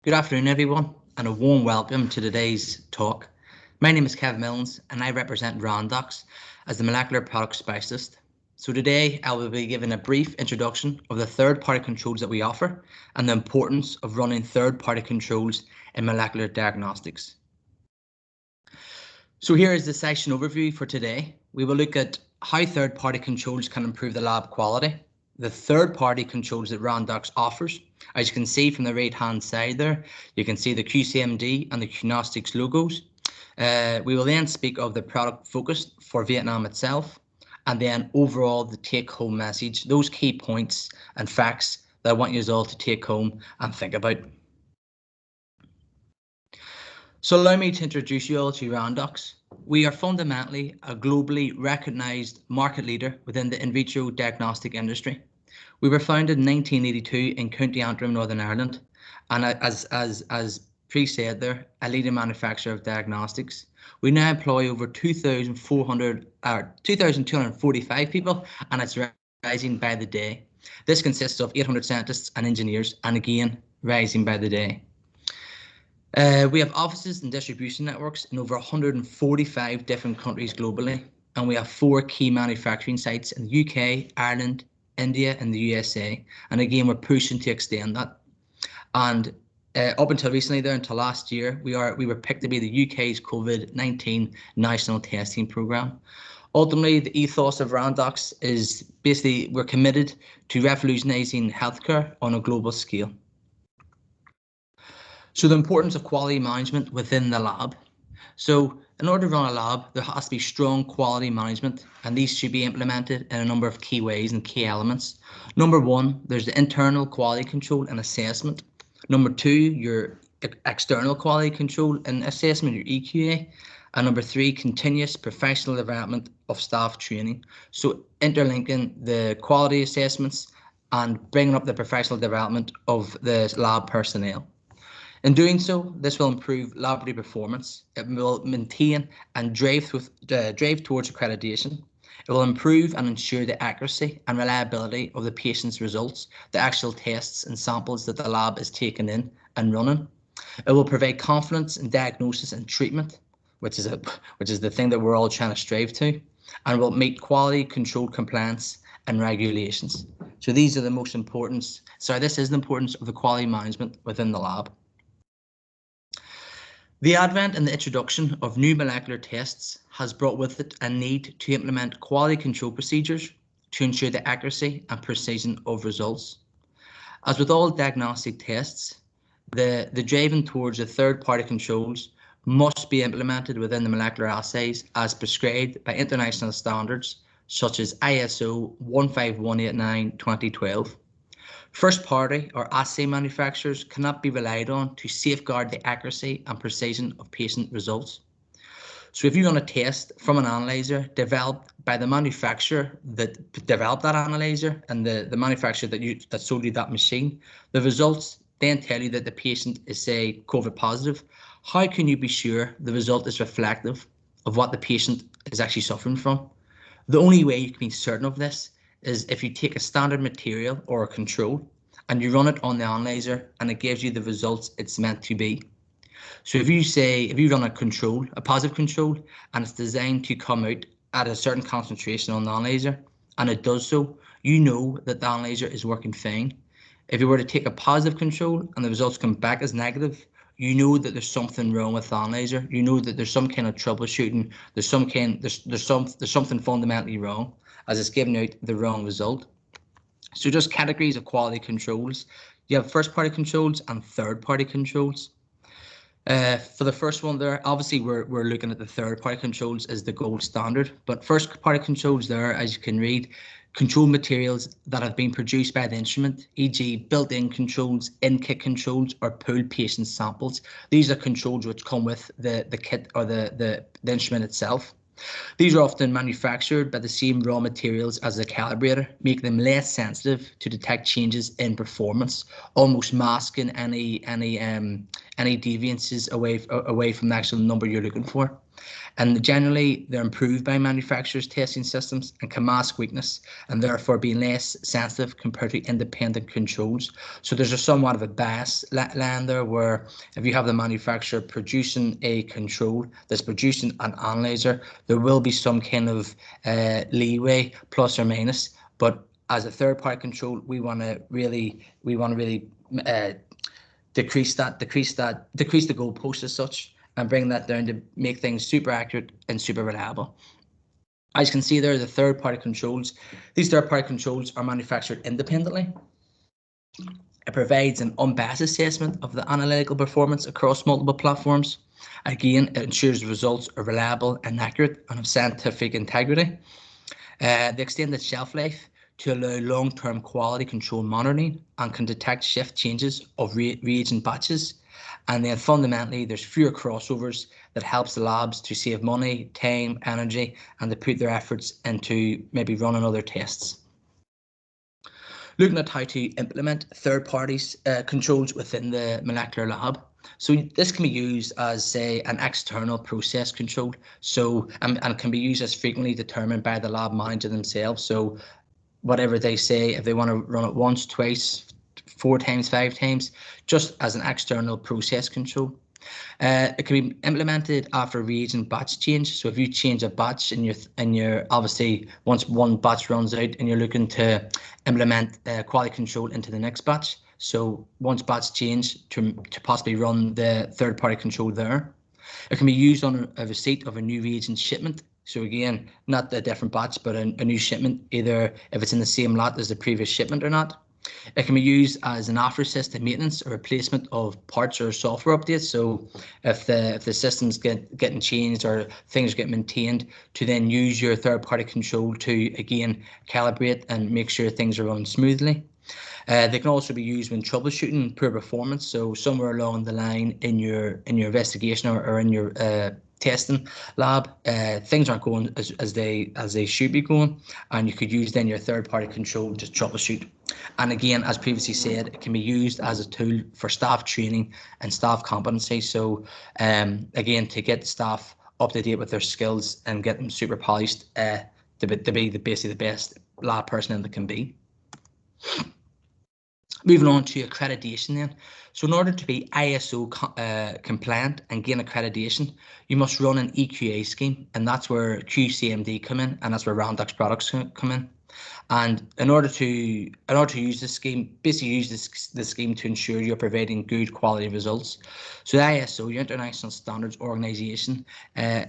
Good afternoon, everyone, and a warm welcome to today's talk. My name is Kev Milnes, and I represent Randox as the molecular product specialist. So today I will be giving a brief introduction of the third-party controls that we offer and the importance of running third-party controls in molecular diagnostics. So here is the session overview for today. We will look at how third-party controls can improve the lab quality, the third-party controls that Randox offers. As you can see from the right-hand side there, you can see the QCMD and the Qnostics logos. We will then speak of the product focus for Vietnam itself, and then overall the take-home message, those key points and facts that I want you all to take home and think about. So allow me to introduce you all to Randox. We are fundamentally a globally recognised market leader within the in vitro diagnostic industry. We were founded in 1982 in County Antrim, Northern Ireland, and as pre-said there, a leading manufacturer of diagnostics. We now employ over 2,245 people, and it's rising by the day. This consists of 800 scientists and engineers, and again, rising by the day. We have offices and distribution networks in over 145 different countries globally, and we have 4 key manufacturing sites in the UK, Ireland, India, and the USA. And again, we're pushing to extend that. And up until recently, there until last year, we were picked to be the UK's COVID-19 national testing programme. Ultimately, the ethos of Randox is basically we're committed to revolutionising healthcare on a global scale. So the importance of quality management within the lab. So in order to run a lab, there has to be strong quality management, and these should be implemented in a number of key ways and key elements. Number 1, there's the internal quality control and assessment. Number 2, your external quality control and assessment, your EQA. And number 3, continuous professional development of staff training. So interlinking the quality assessments and bringing up the professional development of the lab personnel. In doing so, this will improve laboratory performance. It will maintain and drive towards accreditation. It will improve and ensure the accuracy and reliability of the patient's results, the actual tests and samples that the lab is taking in and running. It will provide confidence in diagnosis and treatment, which is the thing that we're all trying to strive to, and will meet quality control compliance and regulations. So these are the most important. This is the importance of the quality management within the lab. The advent and the introduction of new molecular tests has brought with it a need to implement quality control procedures to ensure the accuracy and precision of results. As with all diagnostic tests, the driving towards the third-party controls must be implemented within the molecular assays as prescribed by international standards such as ISO 15189-2012. First party or assay manufacturers cannot be relied on to safeguard the accuracy and precision of patient results. So if you run a test from an analyzer developed by the manufacturer that developed that analyzer and the manufacturer that sold you that machine, the results then tell you that the patient is, say, COVID positive, how can you be sure the result is reflective of what the patient is actually suffering from? The only way you can be certain of this is if you take a standard material or a control and you run it on the analyzer and it gives you the results it's meant to be. So if you run a control, a positive control, and it's designed to come out at a certain concentration on the analyzer, and it does so, you know that the analyzer is working fine. If you were to take a positive control and the results come back as negative, you know that there's something wrong with the analyzer. You know that there's some kind of troubleshooting. There's something fundamentally wrong, as it's giving out the wrong result. So just categories of quality controls. You have first-party controls and third-party controls. For the first one there, obviously we're looking at the third-party controls as the gold standard, but first-party controls there, as you can read, control materials that have been produced by the instrument, e.g. built-in controls, in-kit controls, or pooled patient samples. These are controls which come with the kit or the instrument itself. These are often manufactured by the same raw materials as the calibrator, making them less sensitive to detect changes in performance, almost masking any deviances away from the actual number you're looking for. And generally, they're improved by manufacturers' testing systems and can mask weakness and therefore be less sensitive compared to independent controls. So there's a somewhat of a bias land there where if you have the manufacturer producing a control that's producing an analyzer, there will be some kind of leeway, plus or minus. But as a third-party control, we want to really decrease the goalpost as such, and bring that down to make things super accurate and super reliable. As you can see there, the third-party controls. These third-party controls are manufactured independently. It provides an unbiased assessment of the analytical performance across multiple platforms. Again, it ensures the results are reliable and accurate and of scientific integrity. They extend the shelf life to allow long-term quality control monitoring and can detect shift changes of reagent batches. And then fundamentally, there's fewer crossovers that helps the labs to save money, time, energy, and to put their efforts into maybe running other tests. Looking at how to implement third-party controls within the molecular lab. So this can be used as, say, an external process control. So and can be used as frequently determined by the lab manager themselves. So whatever they say, if they want to run it once, twice, 4 times, 5 times, just as an external process control. It can be implemented after reagent batch change. So if you change a batch and you're obviously once one batch runs out and you're looking to implement quality control into the next batch. So once batch change to possibly run the third-party control there. It can be used on a receipt of a new reagent shipment. So again, not a different batch, but a new shipment, either if it's in the same lot as the previous shipment or not. It can be used as an after-system maintenance or replacement of parts or software updates. So if the systems getting changed or things get maintained, to then use your third-party control to again calibrate and make sure things are running smoothly. They can also be used when troubleshooting poor performance. So somewhere along the line in your investigation or in your testing lab, things aren't going as they should be going, and you could use then your third-party control to troubleshoot. And again, as previously said, it can be used as a tool for staff training and staff competency. So again, to get staff up to date with their skills and get them super polished to be basically the best lab person that can be. Moving on to accreditation then. So in order to be ISO compliant and gain accreditation, you must run an EQA scheme, and that's where QCMD come in, and that's where Randox products come in. And in order to use this scheme, basically use this scheme to ensure you're providing good quality results. So the ISO, your International Standards Organization,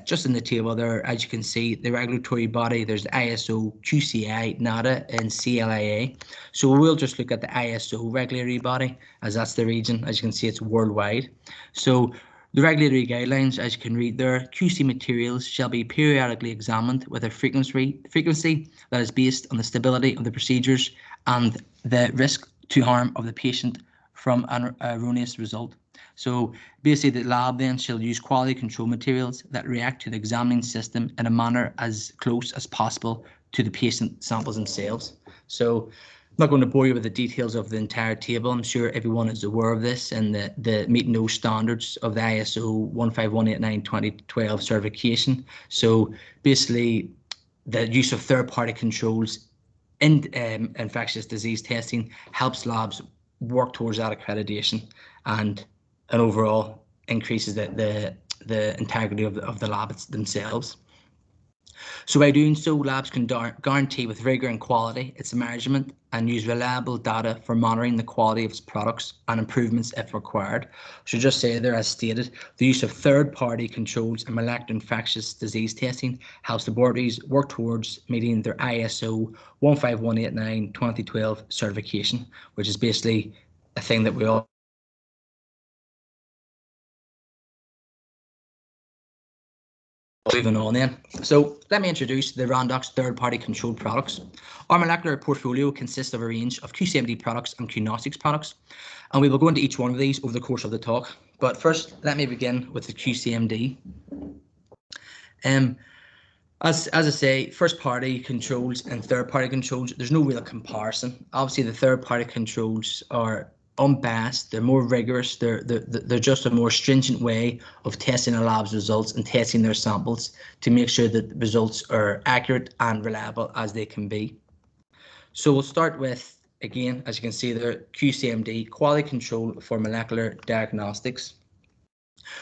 just in the table there, as you can see, the regulatory body, there's the ISO, QCI, NADA, and CLIA. So we'll just look at the ISO regulatory body, as that's the region. As you can see, it's worldwide. So the regulatory guidelines, as you can read there, QC materials shall be periodically examined with a frequency that is based on the stability of the procedures and the risk to harm of the patient from an erroneous result. So basically the lab then shall use quality control materials that react to the examining system in a manner as close as possible to the patient samples themselves. So I'm not going to bore you with the details of the entire table. I'm sure everyone is aware of this and the meeting those standards of the ISO 15189-2012 certification. So basically, the use of third-party controls in infectious disease testing helps labs work towards that accreditation and overall increases the integrity of the labs themselves. So by doing so, labs can guarantee with rigor and quality its measurement and use reliable data for monitoring the quality of its products and improvements if required. So just say there, as stated, the use of third-party controls in molecular infectious disease testing helps laboratories work towards meeting their ISO 15189-2012 certification, which is basically a thing that we all moving on then. So let me introduce the Randox third-party controlled products. Our molecular portfolio consists of a range of QCMD products and QNostics products, and we will go into each one of these over the course of the talk. But first, let me begin with the QCMD. As I say, first-party controls and third-party controls, there's no real comparison. Obviously, the third-party controls are unbiased, they're more rigorous, they're just a more stringent way of testing a lab's results and testing their samples to make sure that the results are accurate and reliable as they can be. So we'll start with, again, as you can see there, QCMD, Quality Control for Molecular Diagnostics.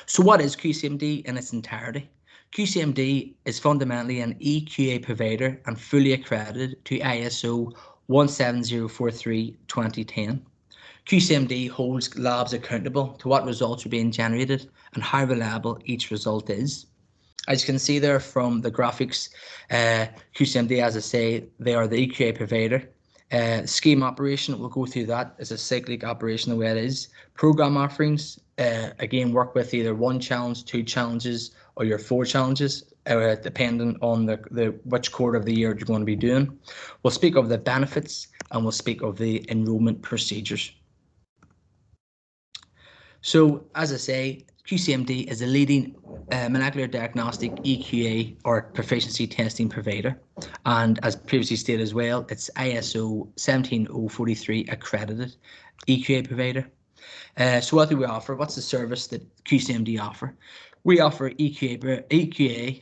So what is QCMD in its entirety? QCMD is fundamentally an EQA provider and fully accredited to ISO 17043:2010. QCMD holds labs accountable to what results are being generated and how reliable each result is. As you can see there from the graphics, QCMD, as I say, they are the EQA provider. Scheme operation, we'll go through that as a cyclic operation the way it is. Program offerings, again, work with either 1 challenge, 2 challenges, or your 4 challenges, depending on the which quarter of the year you're going to be doing. We'll speak of the benefits and we'll speak of the enrollment procedures. So, as I say, QCMD is a leading molecular diagnostic EQA or proficiency testing provider, and as previously stated as well, it's ISO 17043 accredited EQA provider. So what do we offer? What's the service that QCMD offer? We offer EQA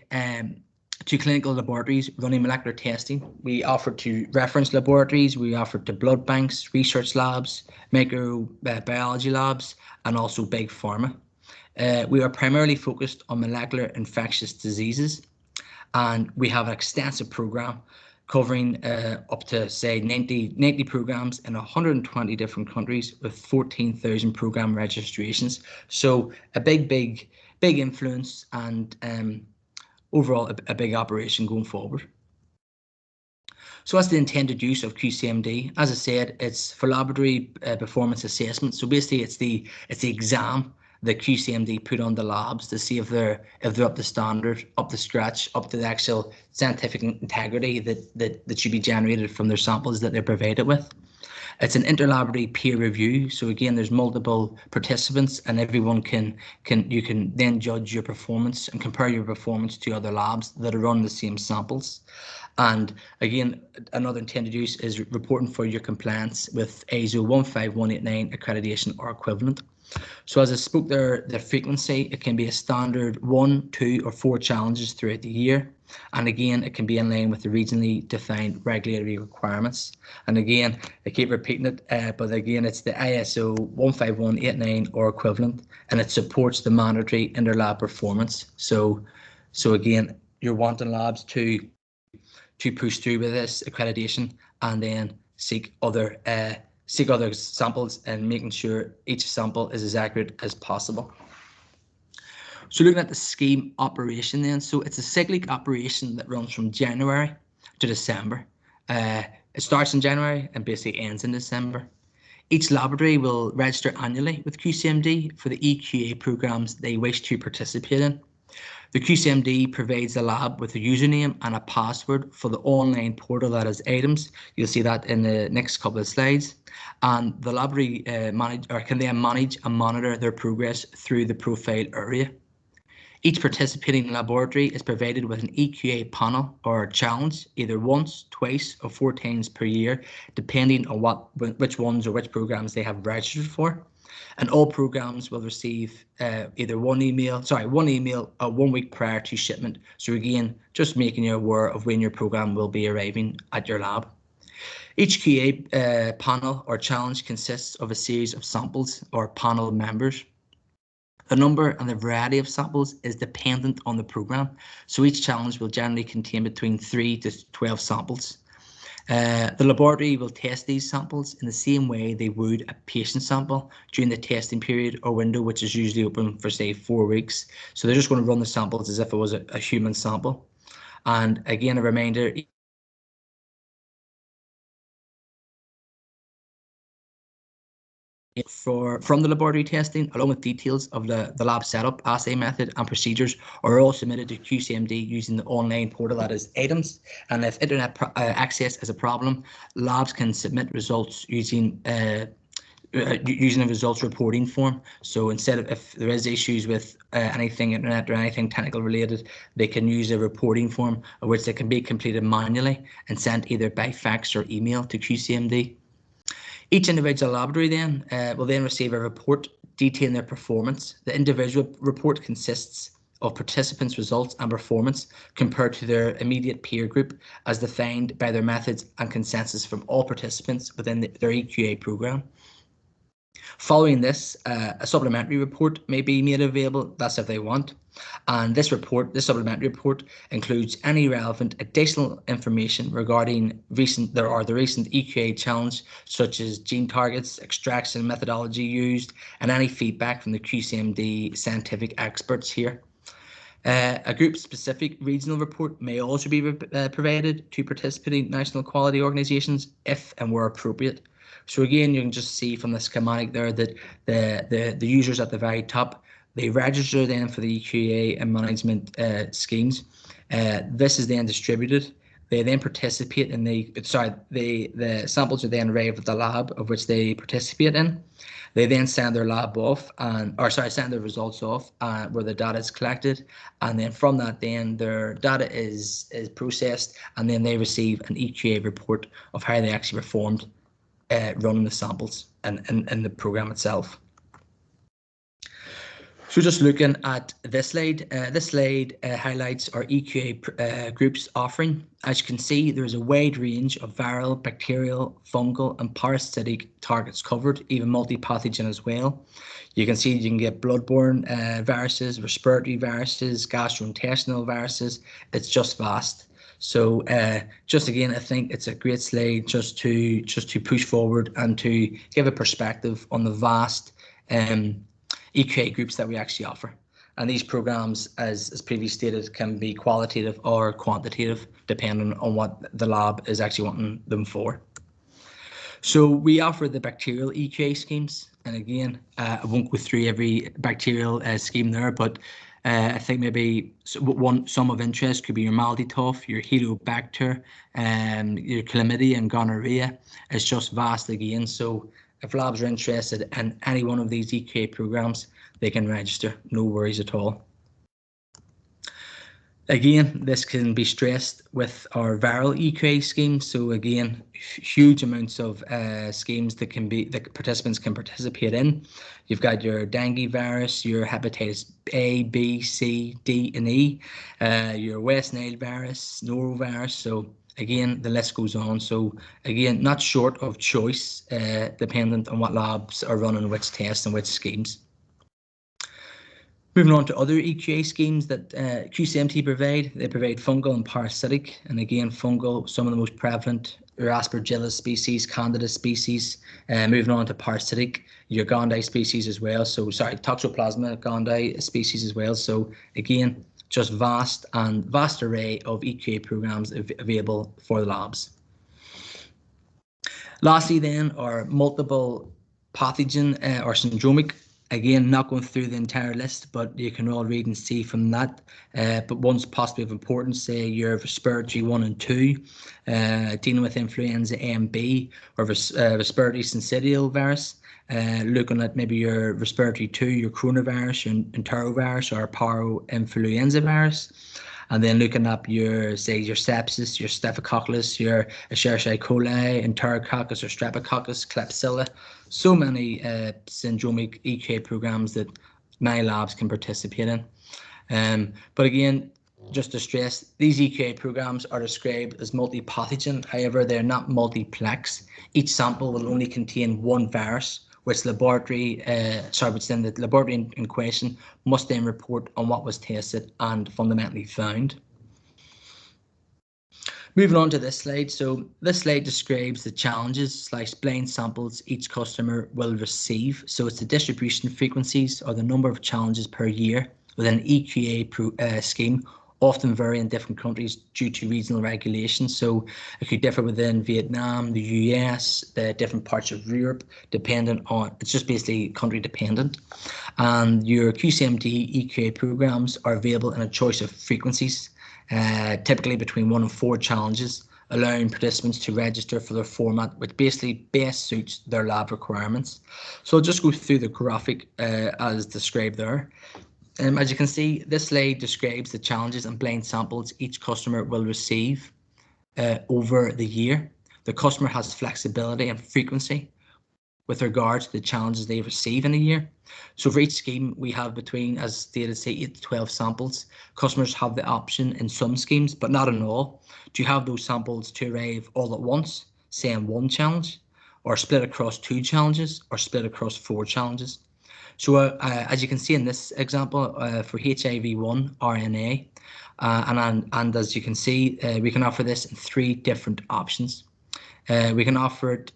to clinical laboratories running molecular testing. We offer to reference laboratories, we offer to blood banks, research labs, microbiology labs, and also big pharma. We are primarily focused on molecular infectious diseases, and we have an extensive program covering up to, say, 90 programs in 120 different countries with 14,000 program registrations. So a big influence and overall a big operation going forward. So what's the intended use of QCMD? As I said, it's for laboratory performance assessment. So basically it's the exam that QCMD put on the labs to see if they're up to standard, up to scratch, up to the actual scientific integrity that should be generated from their samples that they're provided with. It's an interlaboratory peer review. So again, there's multiple participants and everyone you can then judge your performance and compare your performance to other labs that are on the same samples. And again, another intended use is reporting for your compliance with ISO 15189 accreditation or equivalent. So as I spoke there, the frequency, it can be a standard 1, 2, or 4 challenges throughout the year. And again, it can be in line with the regionally defined regulatory requirements. And again, I keep repeating it, but again, it's the ISO 15189 or equivalent, and it supports the mandatory interlab performance. So again, you're wanting labs to push through with this accreditation and then seek other samples and making sure each sample is as accurate as possible. So looking at the scheme operation then, so it's a cyclic operation that runs from January to December. It starts in January and basically ends in December. Each laboratory will register annually with QCMD for the EQA programs they wish to participate in. The QCMD provides the lab with a username and a password for the online portal that has items. You'll see that in the next couple of slides. And the laboratory can then manage and monitor their progress through the profile area. Each participating laboratory is provided with an EQA panel or challenge either once, twice, or 4 times per year, depending on which ones or which programs they have registered for. And all programs will receive either one email 1 week prior to shipment. So again, just making you aware of when your program will be arriving at your lab. Each QA panel or challenge consists of a series of samples or panel members. The number and the variety of samples is dependent on the program. So each challenge will generally contain between 3 to 12 samples. The laboratory will test these samples in the same way they would a patient sample during the testing period or window, which is usually open for, say, 4 weeks. So they're just going to run the samples as if it was a human sample. And again, a reminder, from the laboratory testing, along with details of the lab setup, assay method and procedures are all submitted to QCMD using the online portal that is items. And if internet access is a problem, labs can submit results using a results reporting form. So instead of, if there is issues with anything internet or anything technical related, they can use a reporting form which they can be completed manually and sent either by fax or email to QCMD. Each individual laboratory then will then receive a report detailing their performance. The individual report consists of participants' results and performance compared to their immediate peer group as defined by their methods and consensus from all participants within their EQA programme. Following this, a supplementary report may be made available, that's if they want. And this supplementary report, includes any relevant additional information regarding the recent EQA challenge, such as gene targets, extraction methodology used, and any feedback from the QCMD scientific experts here. A group-specific regional report may also be provided to participating national quality organisations if and where appropriate. So again, you can just see from the schematic there that the users at the very top, they register then for the EQA and management schemes. This is then distributed. They then participate in the samples are then arrived at the lab of which they participate in. They then send their lab off send their results off where the data is collected, and then from that then their data is processed, and then they receive an EQA report of how they actually performed running the samples and the program itself. So just looking at this slide highlights our EQA groups offering. As you can see, there is a wide range of viral, bacterial, fungal and parasitic targets covered, even multi-pathogen as well. You can see you can get bloodborne viruses, respiratory viruses, gastrointestinal viruses. It's just vast. So just again, I think it's a great slide just to push forward and to give a perspective on the vast EQA groups that we actually offer. And these programs, as previously stated, can be qualitative or quantitative, depending on what the lab is actually wanting them for. So we offer the bacterial EQA schemes. And again, I won't go through every bacterial scheme there, but I think maybe some of interest could be your Maldi-Toff, your Helicobacter, your chlamydia and gonorrhea. It's just vast again. So if labs are interested in any one of these EQA programs, they can register, no worries at all. Again, this can be stressed with our viral EQA schemes. So again, huge amounts of schemes that participants can participate in. You've got your dengue virus, your hepatitis A, B, C, D, and E, your West Nile virus, norovirus. So again, the list goes on. So again, not short of choice, dependent on what labs are running which tests and which schemes. Moving on to other EQA schemes that QCMT provide. They provide fungal and parasitic. And again, fungal, some of the most prevalent are Aspergillus species, Candida species. Moving on to parasitic, your Gondii species as well. So sorry, Toxoplasma Gondii species as well. So again, just vast array of EQA programs available for the labs. Lastly then are multiple pathogen or syndromic. Again, not going through the entire list, but you can all read and see from that. But one's possibly of importance, say your respiratory 1 and 2, dealing with influenza A and B, or respiratory syncytial virus, looking at maybe your respiratory 2, your coronavirus, your enterovirus, or parainfluenza virus. And then looking up your sepsis, your staphylococcus, your Escherichia coli, enterococcus or streptococcus, Klebsiella. So many syndromic EQA programs that many labs can participate in. But again, just to stress, these EQA programs are described as multi-pathogen. However, they're not multiplex. Each sample will only contain one virus, which the laboratory in question must then report on what was tested and fundamentally found. Moving on to this slide. So this slide describes the challenges / blind samples each customer will receive. So it's the distribution frequencies or the number of challenges per year within an EQA scheme, often vary in different countries due to regional regulations. So it could differ within Vietnam, the US, the different parts of Europe, dependent on, it's just basically country dependent. And your QCMD EQA programs are available in a choice of frequencies, typically between 1 and 4 challenges, allowing participants to register for their format, which basically best suits their lab requirements. So I'll just go through the graphic as described there. As you can see, this slide describes the challenges and blind samples each customer will receive over the year. The customer has flexibility and frequency, with regard to the challenges they receive in a year. So for each scheme, we have between, as stated, say 8 to 12 samples. Customers have the option in some schemes, but not in all, to have those samples to arrive all at once, say in one challenge, or split across 2 challenges, or split across 4 challenges. So as you can see in this example, for HIV-1 RNA, and as you can see, we can offer this in 3 different options. We can offer it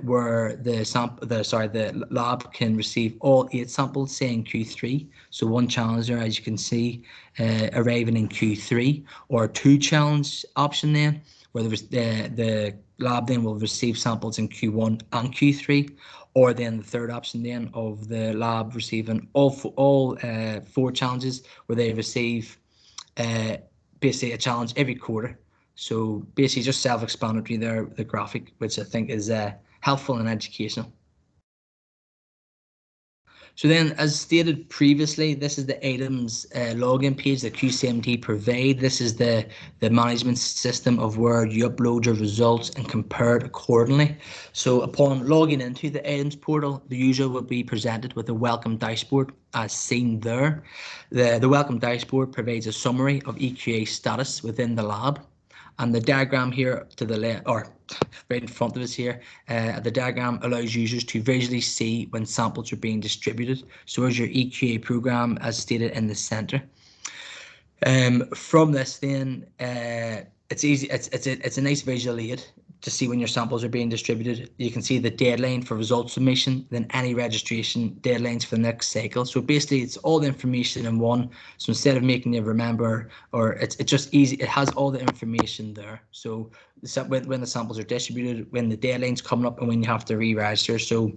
where the lab can receive all 8 samples, say in Q3. So 1 challenger, as you can see, arriving in Q3, or a 2 challenge option then, where the lab then will receive samples in Q1 and Q3, or then the third option then of the lab receiving all 4 challenges, where they receive basically a challenge every quarter. So basically just self-explanatory there, the graphic, which I think is helpful and educational. So then, as stated previously, this is the items login page that QCMD provide. This is the management system of where you upload your results and compare it accordingly. So upon logging into the items portal, the user will be presented with a welcome dashboard as seen there. The welcome dashboard provides a summary of EQA status within the lab. And the diagram here to the left, or right in front of us here, the diagram allows users to visually see when samples are being distributed. So here's your EQA program as stated in the center. From this then, it's easy. It's a nice visual aid to see when your samples are being distributed. You can see the deadline for result submission, then any registration deadlines for the next cycle. So basically, it's all the information in one. So instead of making you remember, or it's just easy, it has all the information there. So when the samples are distributed, when the deadline's coming up, and when you have to re-register. So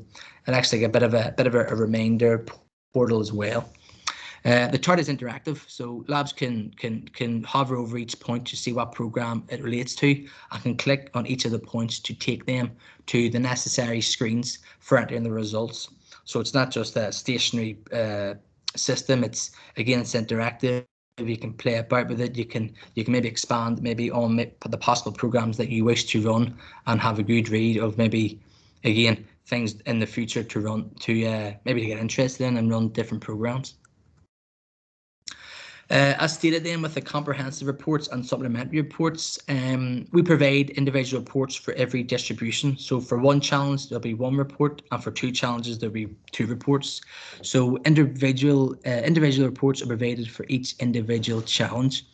it acts like a bit of a reminder portal as well. The chart is interactive, so labs can hover over each point to see what program it relates to, and can click on each of the points to take them to the necessary screens for entering the results. So it's not just a stationary system. It's interactive. You can play about with it. You can maybe expand maybe on the possible programs that you wish to run, and have a good read of maybe things in the future to run maybe to get interested in and run different programs. As stated then, with the comprehensive reports and supplementary reports, we provide individual reports for every distribution. So for 1 challenge, there'll be 1 report, and for 2 challenges, there'll be 2 reports. So individual reports are provided for each individual challenge.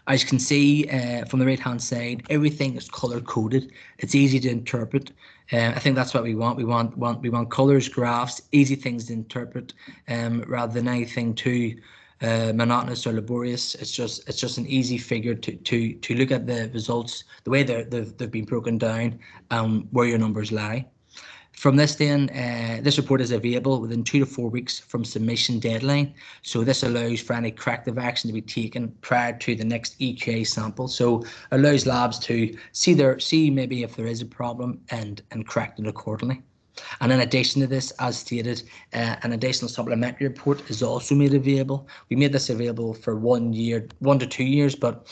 As you can see from the right-hand side, everything is color-coded. It's easy to interpret. I think that's what we want. We want colors, graphs, easy things to interpret, rather than anything too monotonous or laborious. It's just an easy figure to look at the results, the way they've been broken down, where your numbers lie. From this then, this report is available within 2 to 4 weeks from submission deadline. So this allows for any corrective action to be taken prior to the next EQA sample. So allows labs to see maybe if there is a problem and correct it accordingly. And in addition to this, as stated, an additional supplementary report is also made available. We made this available for 1 year, 1 to 2 years, but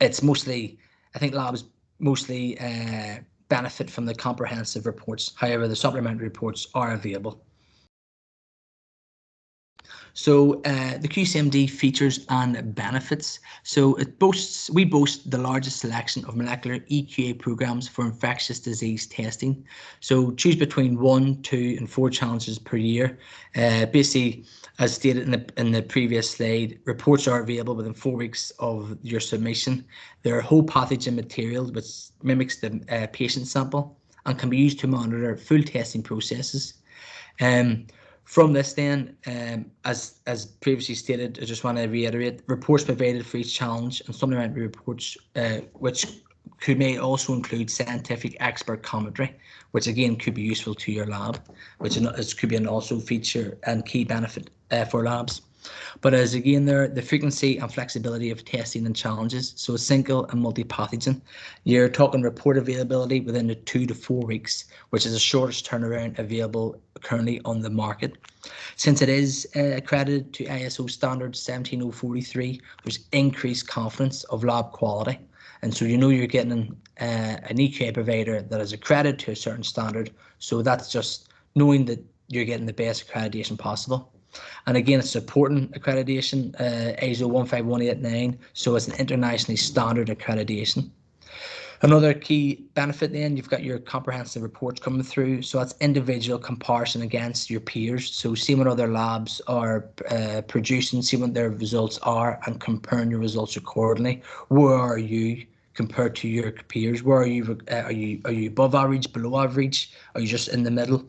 it's mostly, I think labs mostly benefit from the comprehensive reports. However, the supplementary reports are available. So the QCMD features and benefits. So we boast the largest selection of molecular EQA programs for infectious disease testing. So choose between 1, 2, and 4 challenges per year. Basically, as stated in the previous slide, reports are available within 4 weeks of your submission. They're whole pathogen material which mimics the patient sample and can be used to monitor full testing processes. From this then, as previously stated, I just want to reiterate, reports provided for each challenge and supplementary reports which may also include scientific expert commentary, which again could be useful to your lab, which could be an also feature and key benefit for labs. But as again there, the frequency and flexibility of testing and challenges, so single and multi-pathogen, you're talking report availability within the 2 to 4 weeks, which is the shortest turnaround available currently on the market. Since it is accredited to ISO standard 17043, there's increased confidence of lab quality. And so you're getting an EQA provider that is accredited to a certain standard. So that's just knowing that you're getting the best accreditation possible. And again, it's supporting accreditation, ISO 15189, so it's an internationally standard accreditation. Another key benefit then, you've got your comprehensive reports coming through. So that's individual comparison against your peers. So see what other labs are producing, see what their results are, and comparing your results accordingly. Where are you compared to your peers? Where are you? Are you above average, below average? Are you just in the middle?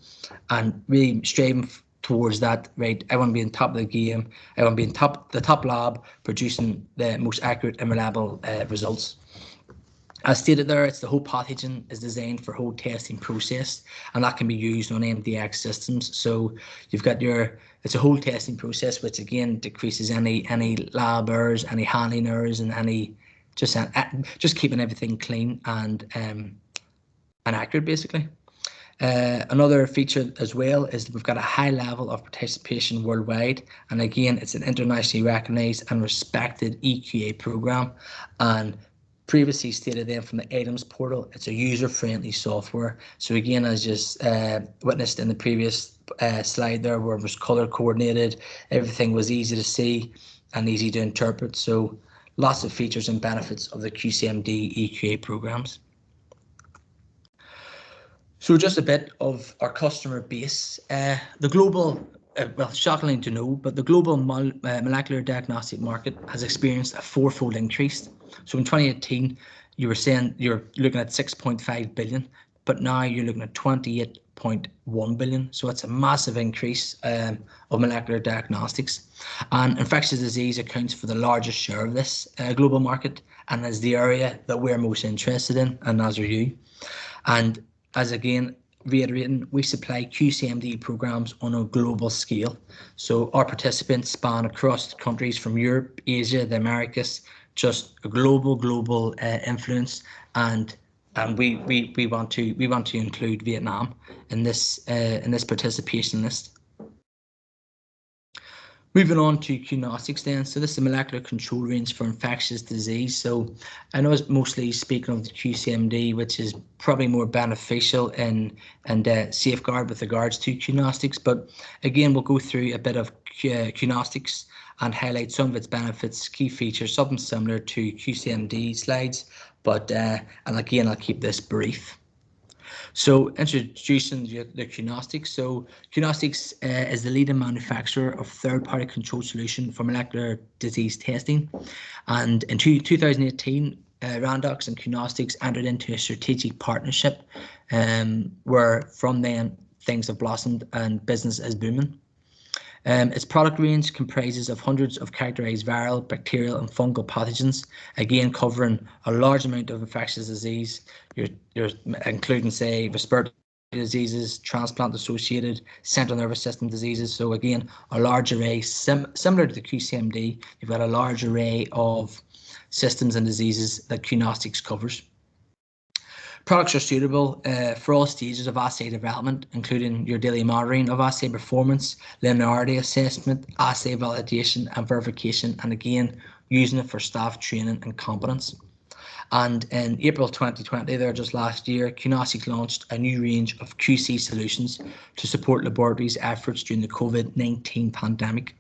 And really striving towards that, right? I want to be on top of the game. I want to be in the top lab producing the most accurate and reliable results. As stated there, it's the whole pathogen is designed for whole testing process, and that can be used on MDX systems. So you've got it's a whole testing process, which again decreases any lab errors, any handling errors, and any just keeping everything clean and accurate, basically. Another feature as well is that we've got a high level of participation worldwide, and again, it's an internationally recognised and respected EQA program. And previously stated then from the items portal, it's a user-friendly software. So again, as just witnessed in the previous slide there, where it was color coordinated, everything was easy to see and easy to interpret. So lots of features and benefits of the QCMD EQA programs. So just a bit of our customer base. The global, well, shockingly to know, but the global molecular diagnostic market has experienced a fourfold increase. So in 2018, you were saying you're looking at 6.5 billion, but now you're looking at 28.1 billion. So it's a massive increase of molecular diagnostics. And infectious disease accounts for the largest share of this global market, and is the area that we're most interested in, and as are you. And as again, reiterating, we supply QCMD programs on a global scale. So our participants span across countries from Europe, Asia, the Americas, just a global influence, and we want to include Vietnam in this participation list. Moving on to QNostics then, so this is a molecular control range for infectious disease. So I know it's mostly speaking of the QCMD, which is probably more beneficial and safeguard with regards to QNostics. But again, we'll go through a bit of QNostics and highlight some of its benefits, key features, something similar to QCMD slides. But and again, I'll keep this brief. So introducing the QNostics. So QNostics is the leading manufacturer of third-party control solution for molecular disease testing. And in 2018, Randox and QNostics entered into a strategic partnership where from then things have blossomed and business is booming. Its product range comprises of hundreds of characterized viral, bacterial and fungal pathogens, again covering a large amount of infectious disease, you're including, say, respiratory diseases, transplant-associated central nervous system diseases. So again, a large array, similar to the QCMD, you've got a large array of systems and diseases that QNostics covers. Products are suitable for all stages of assay development, including your daily monitoring of assay performance, linearity assessment, assay validation and verification, and again, using it for staff training and competence. And in April 2020, there just last year, QNostics launched a new range of QC solutions to support laboratories' efforts during the COVID-19 pandemic.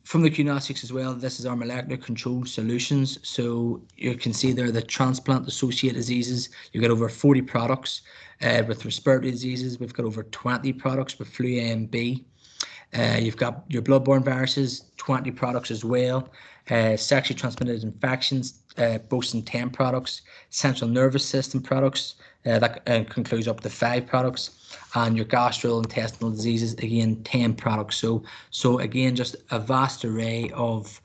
From the QNostics as well, this is our molecular control solutions. So you can see there the transplant-associated diseases. You've got over 40 products. With respiratory diseases, we've got over 20 products with flu A and B. You've got your bloodborne viruses, 20 products as well. Sexually transmitted infections, boasting 10 products. Central nervous system products, that concludes up to 5 products. And your gastrointestinal diseases, again, 10 products. So again, just a vast array of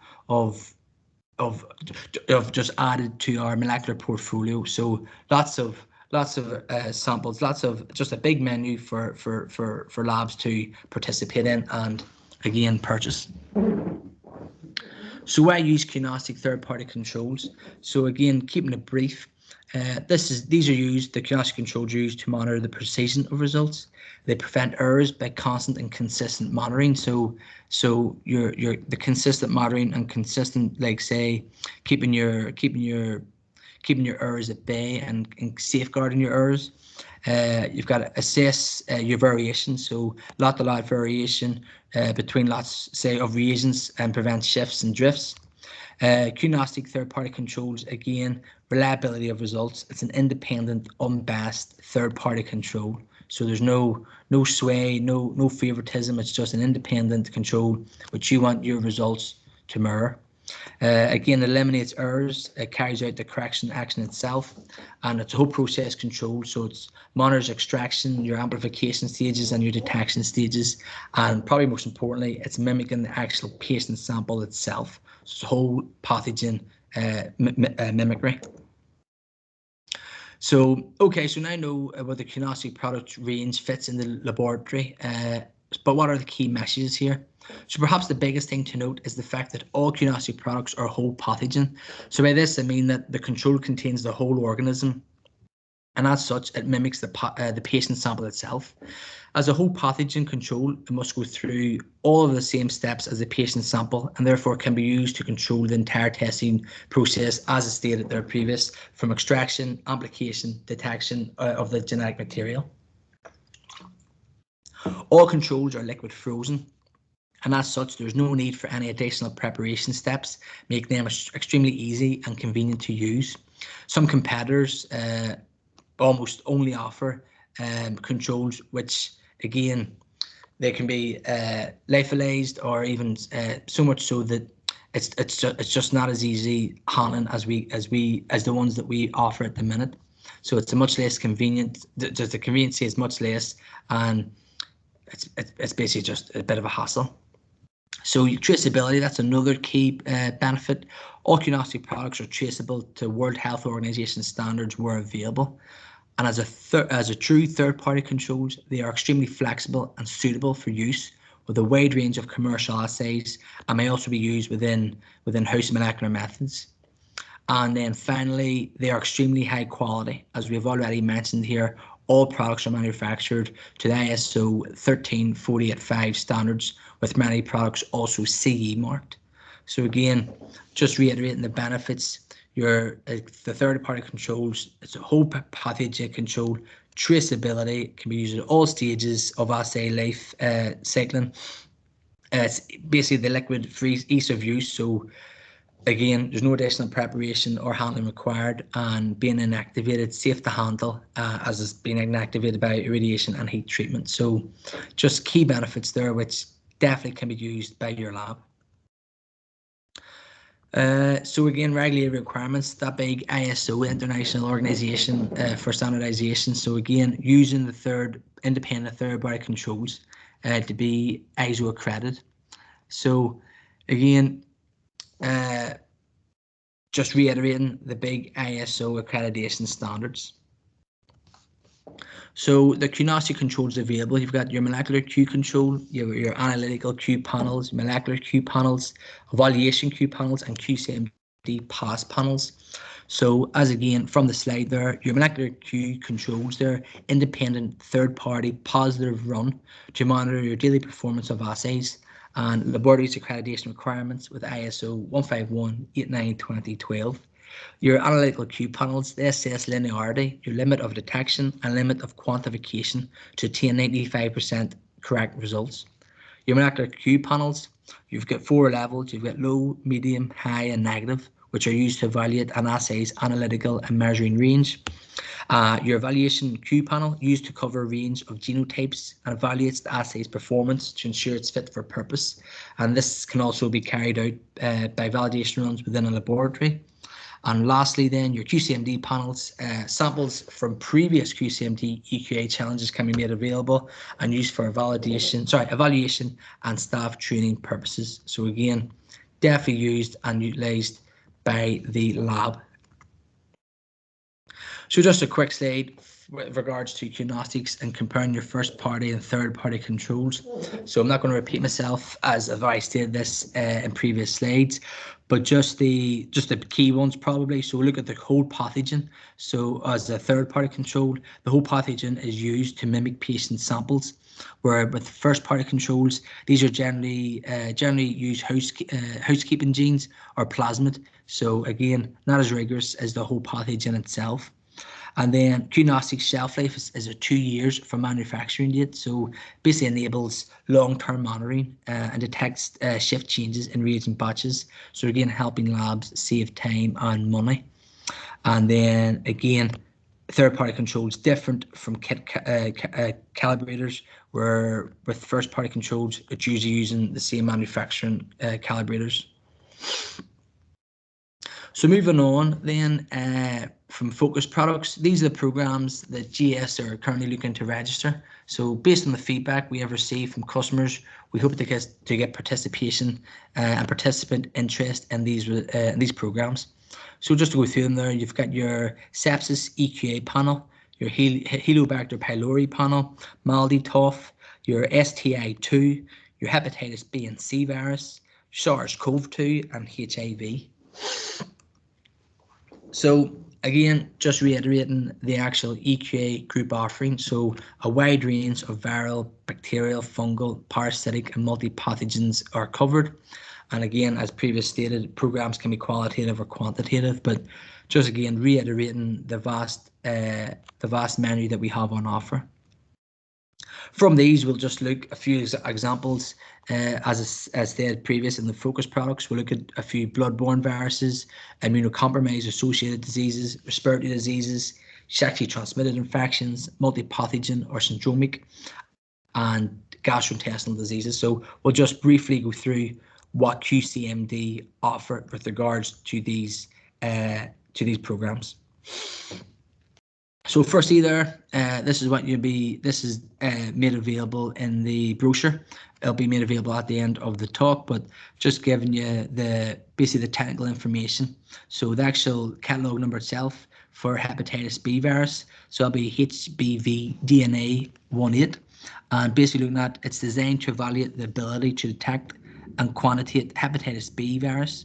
just added to our molecular portfolio. So lots of samples, lots of just a big menu for labs to participate in and again purchase. So why use QNostics third-party controls? So again, keeping it brief, these are used, the QNostics controls are used to monitor the precision of results. They prevent errors by constant and consistent monitoring. So the consistent monitoring and consistent, like say, keeping your keeping your errors at bay and safeguarding your errors. You've got to assess your variation, so lot-to-lot variation between lots, say, of reagents and prevent shifts and drifts. Q-agnostic third-party controls, again, reliability of results. It's an independent, unbiased third-party control. So there's no sway, no favoritism. It's just an independent control which you want your results to mirror. Again, eliminates errors, it carries out the correction action itself, and it's a whole process control. So it's monitors extraction, your amplification stages, and your detection stages, and probably most importantly, it's mimicking the actual patient sample itself. So it's a whole pathogen mimicry. So, okay, so now I know about the Q-agnostic product range fits in the laboratory, but what are the key messages here? So perhaps the biggest thing to note is the fact that all Q-agnostic products are whole pathogen. So by this, I mean that the control contains the whole organism, and as such, it mimics the patient sample itself. As a whole pathogen control, it must go through all of the same steps as the patient sample, and therefore can be used to control the entire testing process, as I stated there previous, from extraction, amplification, detection of the genetic material. All controls are liquid frozen, and as such, there's no need for any additional preparation steps, making them extremely easy and convenient to use. Some competitors almost only offer controls which, again, they can be lyophilized, or even so much so that it's just not as easy handling as the ones that we offer at the minute. So it's a much less convenient. Just the convenience is much less, and it's basically just a bit of a hassle. So traceability, that's another key benefit. All Q-agnostic products are traceable to World Health Organization standards where available. And as a true third-party controls, they are extremely flexible and suitable for use with a wide range of commercial assays, and may also be used within house molecular methods. And then finally, they are extremely high quality. As we've already mentioned here, all products are manufactured to the ISO 13485 standards, with many products also CE marked. So again, just reiterating the benefits, the third-party controls, it's a whole pathogen control, traceability, can be used at all stages of assay life cycling. It's basically the liquid-free ease of use. So again, there's no additional preparation or handling required, and being inactivated, safe to handle, as it's being inactivated by irradiation and heat treatment. So just key benefits there, which definitely can be used by your lab. So again, regulatory requirements, that big ISO, International Organization for Standardization. So again, using the independent third-party controls to be ISO accredited. So again, just reiterating the big ISO accreditation standards. So the Q-agnostic controls available, you've got your molecular Q control, your analytical Q panels, molecular Q panels, evaluation Q panels, and QCMD pass panels. So as again from the slide there, your molecular Q controls there, independent third-party positive run to monitor your daily performance of assays and laboratories accreditation requirements with ISO 151-89-2012. Your analytical Q panels, they assess linearity, your limit of detection and limit of quantification to attain 95% correct results. Your molecular Q panels, you've got 4 levels. You've got low, medium, high and negative, which are used to evaluate an assay's analytical and measuring range. Your evaluation Q panel, used to cover a range of genotypes and evaluates the assay's performance to ensure it's fit for purpose. And this can also be carried out by validation runs within a laboratory. And lastly then, your QCMD panels, samples from previous QCMD EQA challenges can be made available and used for evaluation and staff training purposes. So again, definitely used and utilised by the lab. So just a quick slide with regards to Q-agnostics and comparing your first-party and third-party controls. So I'm not going to repeat myself as I've already stated this in previous slides, but just the key ones probably. So we look at the whole pathogen. So as a third-party control, the whole pathogen is used to mimic patient samples, where with first-party controls, these are generally use housekeeping genes or plasmid. So again, not as rigorous as the whole pathogen itself. And then Q-Nostic shelf life is 2 years from manufacturing date, so basically enables long-term monitoring and detects shift changes in reagent batches. So again, helping labs save time and money. And then again, third-party controls different from kit calibrators, where with first-party controls, it's usually using the same manufacturing calibrators. So moving on then, from focus products, these are the programs that GS are currently looking to register. So based on the feedback we have received from customers, we hope to get participation and participant interest in these programs. So just to go through them there, you've got your sepsis EQA panel, your Helicobacter pylori panel, MALDI-TOF, your STI2, your hepatitis B and C virus, SARS-CoV-2 and HIV. So again, just reiterating the actual EQA group offering. So a wide range of viral, bacterial, fungal, parasitic and multi-pathogens are covered. And again, as previously stated, programs can be qualitative or quantitative, but just again, reiterating the vast menu that we have on offer. From these, we'll just look a few examples. As stated previous in the focus products, we'll look at a few bloodborne viruses, immunocompromised associated diseases, respiratory diseases, sexually transmitted infections, multi-pathogen or syndromic, and gastrointestinal diseases. So we'll just briefly go through what QCMD offer with regards to these programs. So firstly there, this is what this is made available in the brochure. It'll be made available at the end of the talk, but just giving you basically the technical information. So the actual catalog number itself for hepatitis B virus, so it'll be HBV DNA 18, and basically looking at, it's designed to evaluate the ability to detect and quantitate hepatitis B virus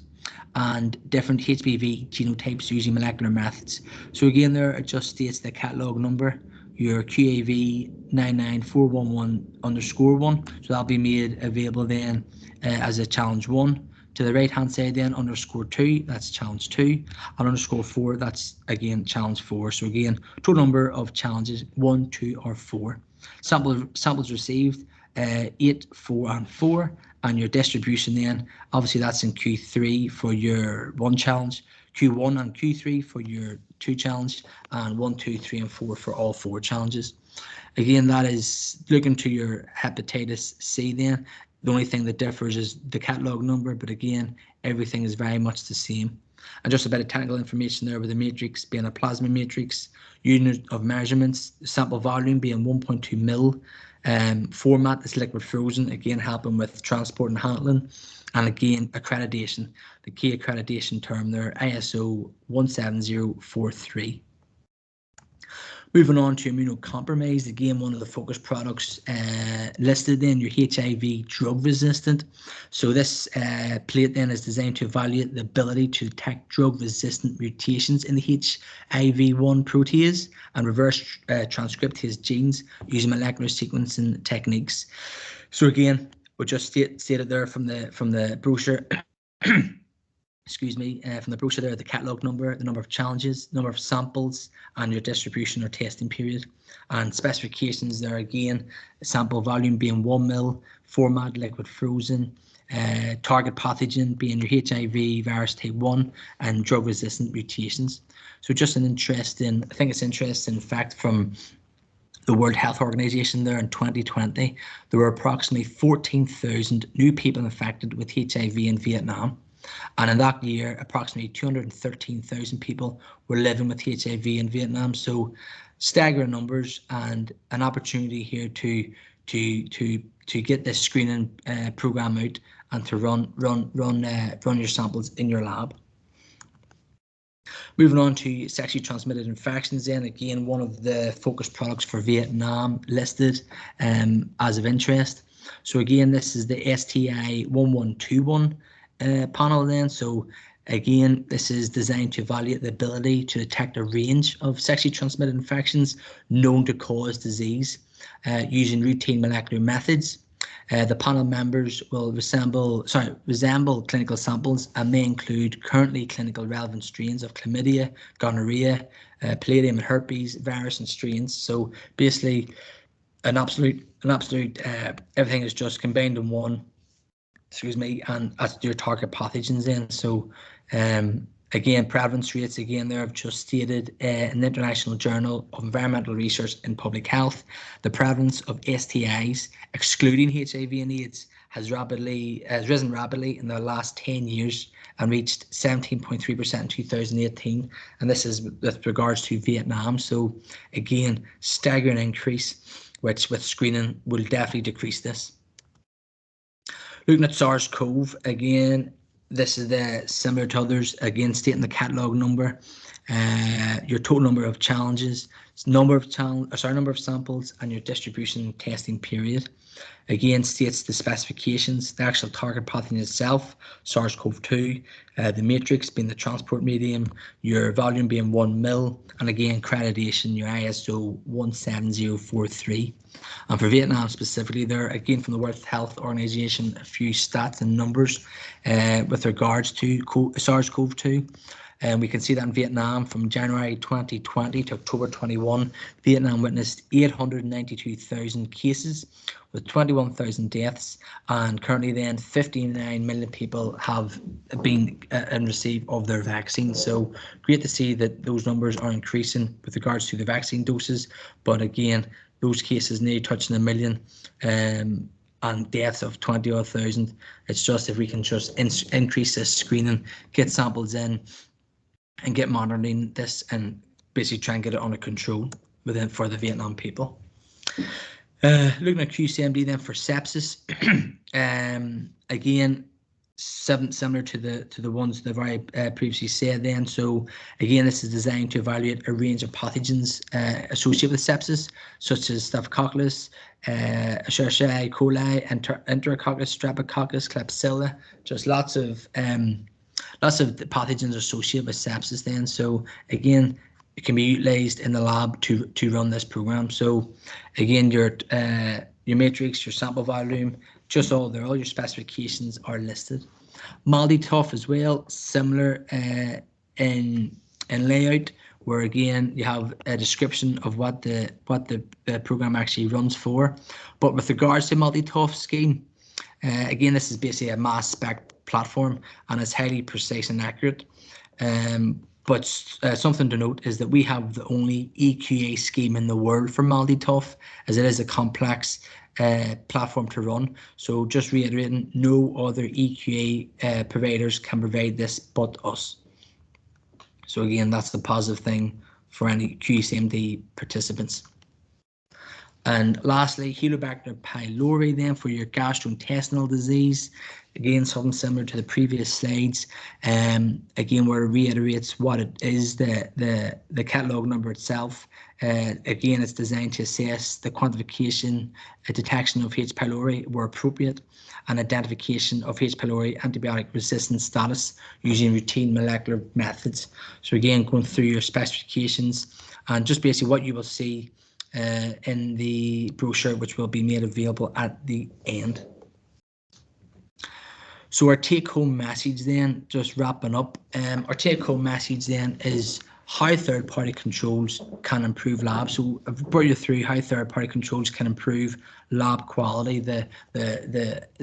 and different HBV genotypes using molecular methods. So again, there it just states the catalog number, your QAV 99411_1. So that'll be made available then as a challenge 1. To the right hand side then _2, that's challenge 2, and _4, that's again challenge 4. So again, total number of challenges 1, 2 or 4. Samples received 8, 4 and 4, and your distribution then, obviously that's in Q3 for your 1 challenge, Q1 and Q3 for your 2 challenge, and 1, 2, 3 and 4 for all 4 challenges. Again, that is looking to your hepatitis C then. The only thing that differs is the catalog number, but again, everything is very much the same. And just a bit of technical information there with the matrix being a plasma matrix, unit of measurements, sample volume being 1.2 mil, format is liquid frozen, again helping with transport and handling, and again accreditation, the key accreditation term there, ISO 17043. Moving on to immunocompromised, again, one of the focus products listed in your HIV drug resistant. So this plate then is designed to evaluate the ability to detect drug resistant mutations in the HIV-1 protease and reverse transcriptase genes using molecular sequencing techniques. So again, we just stated there from the brochure. Excuse me, from the brochure there, the catalog number, the number of challenges, number of samples, and your distribution or testing period. And specifications there again, sample volume being 1 mil, format liquid frozen, target pathogen being your HIV virus type 1 and drug resistant mutations. So just an interesting, I think it's interesting fact from the World Health Organization there in 2020, there were approximately 14,000 new people infected with HIV in Vietnam. And in that year, approximately 213,000 people were living with HIV in Vietnam. So staggering numbers, and an opportunity here to get this screening program out and to run your samples in your lab. Moving on to sexually transmitted infections then, again, one of the focus products for Vietnam listed as of interest. So again, this is the STI 1121 panel then. So again, this is designed to evaluate the ability to detect a range of sexually transmitted infections known to cause disease using routine molecular methods. The panel members will resemble clinical samples and may include currently clinical relevant strains of chlamydia, gonorrhea, palladium and herpes, virus and strains. So basically, an absolute everything is just combined in one. Excuse me, and that's your target pathogens then. So again, prevalence rates, again, there I've just stated in the International Journal of Environmental Research in Public Health, the prevalence of STIs, excluding HIV and AIDS, has risen rapidly in the last 10 years and reached 17.3% in 2018. And this is with regards to Vietnam. So again, staggering increase, which with screening will definitely decrease this. Looking at SARS-CoV, again, this is similar to others, again, stating the catalog number, your total number of challenges, number of samples, and your distribution testing period. Again, states the specifications, the actual target pathogen itself, SARS-CoV-2, the matrix being the transport medium, your volume being 1 mil, and again, accreditation, your ISO 17043. And for Vietnam specifically, there, again, from the World Health Organization, a few stats and numbers with regards to SARS-CoV-2. And we can see that in Vietnam from January 2020 to October 21, Vietnam witnessed 892,000 cases with 21,000 deaths, and currently then 59 million people have been and received of their vaccine. So great to see that those numbers are increasing with regards to the vaccine doses, but again, those cases nearly touching 1 million and deaths of 20,000. It's just if we can just increase this screening, get samples in, and get monitoring this and basically try and get it under control for the Vietnam people. Looking at QCMD then for sepsis, again, similar to the ones that I previously said then. So again, this is designed to evaluate a range of pathogens associated with sepsis, such as Staphylococcus, Escherichia coli, Enterococcus, Streptococcus, Klebsiella, just lots of pathogens associated with sepsis then. So again, it can be utilized in the lab to run this program. So again, your matrix, your sample volume, just all your specifications are listed. MALDI-TOF as well, similar in layout, where again you have a description of what the program actually runs for. But with regards to MALDI-TOF scheme, again, this is basically a mass spec platform and it's highly precise and accurate. But something to note is that we have the only EQA scheme in the world for MALDI-TOF, as it is a complex platform to run. So just reiterating, no other EQA providers can provide this but us. So again, that's the positive thing for any QCMD participants. And lastly, Helicobacter pylori then for your gastrointestinal disease. Again, something similar to the previous slides. Again, where it reiterates what it is, the catalog number itself. Again, it's designed to assess the quantification, detection of H. pylori where appropriate, and identification of H. pylori antibiotic resistance status using routine molecular methods. So again, going through your specifications and just basically what you will see in the brochure, which will be made available at the end. So our take-home message then, just wrapping up, our take-home message then is how third-party controls can improve labs. So I've brought you through how third-party controls can improve lab quality, the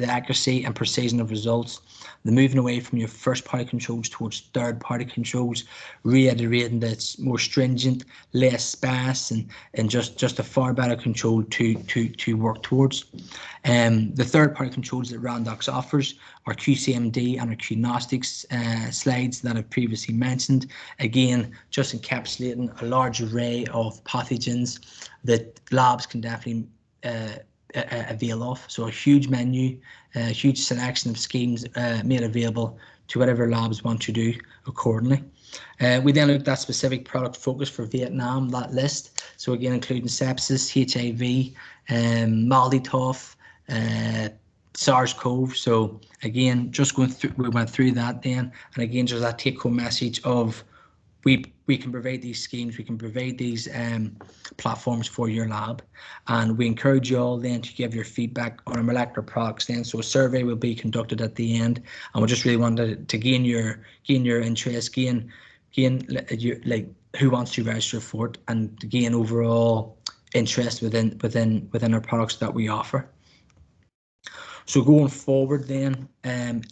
accuracy and precision of results, the moving away from your first-party controls towards third-party controls, reiterating that it's more stringent, less sparse, and just a far better control to work towards. The third-party controls that Randox offers are QCMD and our QNostics slides that I've previously mentioned. Again, just encapsulating a large array of pathogens that labs can definitely avail of. So a huge menu, a huge selection of schemes made available to whatever labs want to do accordingly. We then looked at specific product focus for Vietnam, that list. So again, including sepsis, HIV, MALDI-TOF, SARS-CoV. So again, just going through, we went through that then, and again, just that take-home message of we can provide these schemes, we can provide these platforms for your lab, and we encourage you all then to give your feedback on our molecular products then. So a survey will be conducted at the end, and we just really wanted to gain your interest, gain your, like, who wants to register for it, and to gain overall interest within our products that we offer. So going forward then,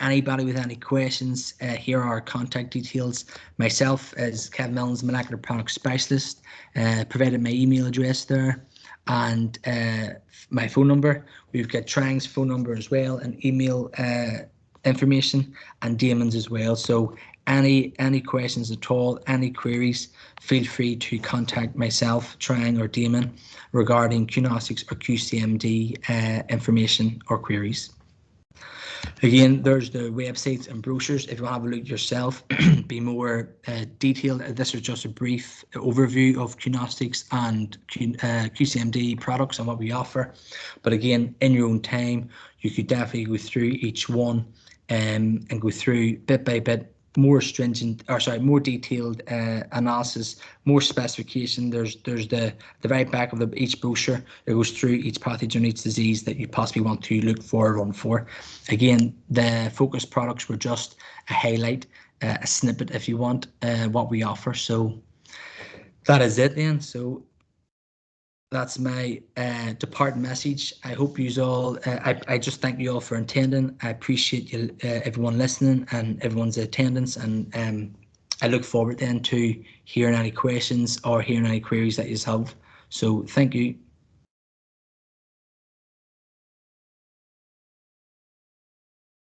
anybody with any questions, here are our contact details. Myself as Kevin Mellons, Molecular Product Specialist, provided my email address there, and my phone number. We've got Trang's phone number as well, and email information, and Damon's as well. So any questions at all, any queries, feel free to contact myself, Trang, or Damon regarding QNostics or QCMD information or queries. Again, there's the websites and brochures if you want to have a look yourself, be more detailed. This is just a brief overview of QNostics and QCMD products and what we offer. But again, in your own time, you could definitely go through each one and go through bit by bit, more stringent, or sorry, more detailed analysis, more specification. There's the very back of each brochure. It goes through each pathogen, each disease that you possibly want to look for or run for. Again, the focus products were just a highlight, a snippet, if you want, what we offer. So that is it then. So that's my departing message. I hope you all, I just thank you all for attending. I appreciate you, everyone listening and everyone's attendance, and I look forward then to hearing any questions or hearing any queries that you have. So thank you.